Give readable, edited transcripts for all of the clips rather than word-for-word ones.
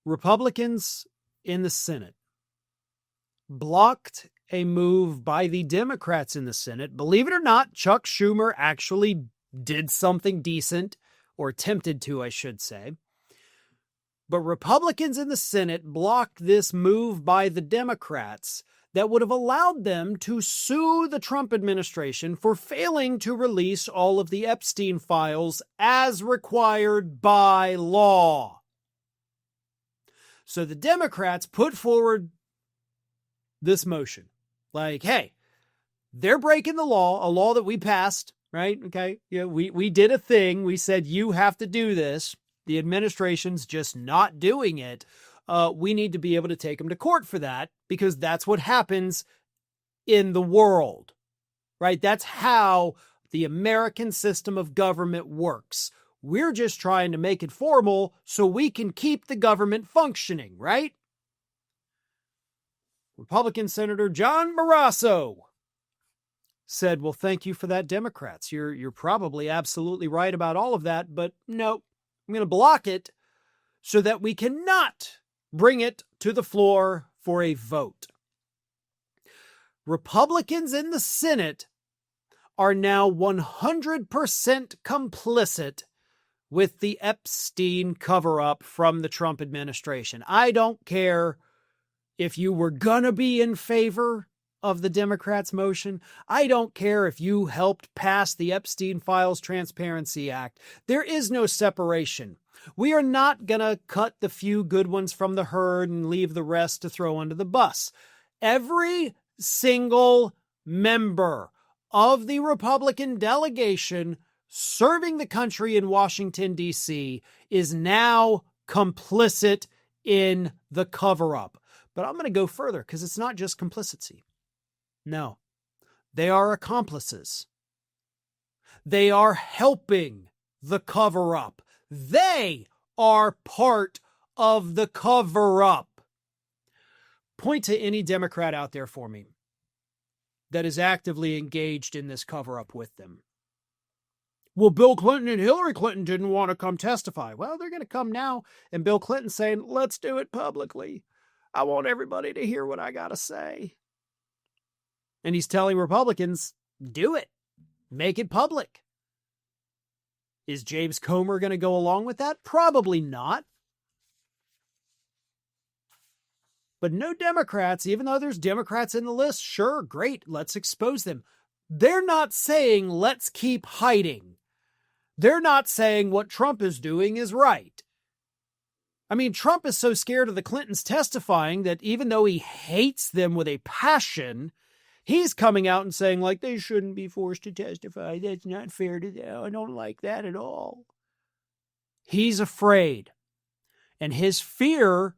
Republicans in the Senate blocked a move by the Democrats in the Senate. Believe it or not, Chuck Schumer actually did something decent, or attempted to, I should say. But Republicans in the Senate blocked this move by the Democrats that would have allowed them to sue the Trump administration for failing to release all of the Epstein files as required by law. So the Democrats put forward this motion. Like, hey, they're breaking the law, a law that we passed, right? Okay, yeah, we did a thing. We said, you have to do this. The administration's just not doing it. We need to be able to take them to court for that, because that's what happens in the world, right? That's how the American system of government works. We're just trying to make it formal so we can keep the government functioning, right? Republican Senator John Barrasso said, well, thank you for that, Democrats. You're probably absolutely right about all of that, but no, I'm going to block it so that we cannot bring it to the floor for a vote. Republicans in the Senate are now 100% complicit with the Epstein cover-up from the Trump administration. I don't care if you were gonna be in favor of the Democrats' motion. I don't care if you helped pass the Epstein Files Transparency Act. There is no separation. We are not gonna cut the few good ones from the herd and leave the rest to throw under the bus. Every single member of the Republican delegation serving the country in Washington, D.C. is now complicit in the cover-up. But I'm going to go further, because it's not just complicity. No, they are accomplices. They are helping the cover-up. They are part of the cover-up. Point to any Democrat out there for me that is actively engaged in this cover-up with them. Well, Bill Clinton and Hillary Clinton didn't want to come testify. Well, they're going to come now, and Bill Clinton's saying, let's do it publicly. I want everybody to hear what I got to say. And he's telling Republicans, do it. Make it public. Is James Comer going to go along with that? Probably not. But no Democrats, even though there's Democrats in the list, sure, great, let's expose them. They're not saying, let's keep hiding. They're not saying what Trump is doing is right. I mean, Trump is so scared of the Clintons testifying that even though he hates them with a passion, he's coming out and saying, like, they shouldn't be forced to testify. That's not fair to them. I don't like that at all. He's afraid. And his fear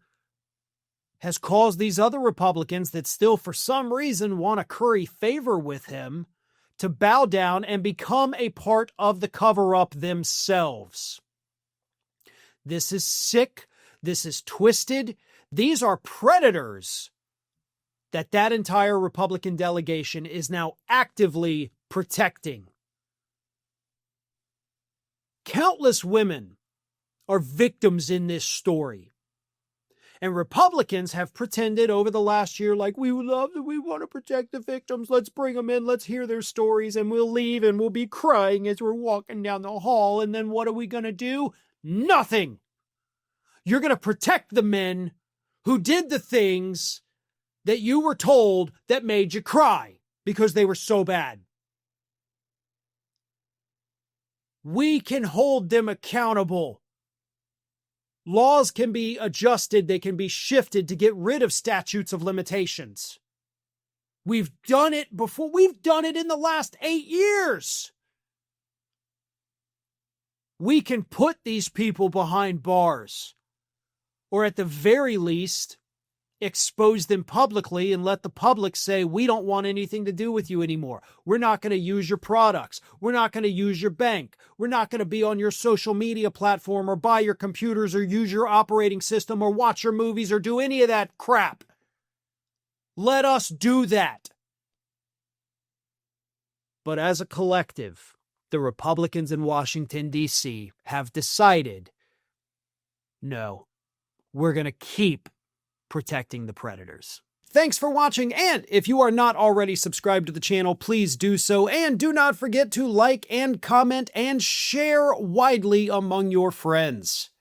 has caused these other Republicans that still, for some reason, want to curry favor with him to bow down and become a part of the cover-up themselves. This is sick. This is twisted. These are predators that entire Republican delegation is now actively protecting. Countless women are victims in this story. And Republicans have pretended over the last year like, we want to protect the victims. Let's bring them in. Let's hear their stories, and we'll leave and we'll be crying as we're walking down the hall. And then what are we going to do? Nothing. You're going to protect the men who did the things that you were told that made you cry because they were so bad. We can hold them accountable. Laws can be adjusted. They can be shifted to get rid of statutes of limitations. We've done it before. We've done it in the last 8 years. We can put these people behind bars. Or at the very least, expose them publicly and let the public say, we don't want anything to do with you anymore. We're not going to use your products. We're not going to use your bank. We're not going to be on your social media platform or buy your computers or use your operating system or watch your movies or do any of that crap. Let us do that. But as a collective, the Republicans in Washington, D.C. have decided, no. we're going to keep protecting the predators. Thanks for watching, and if you are not already subscribed to the channel, please do so, and do not forget to like and comment and share widely among your friends.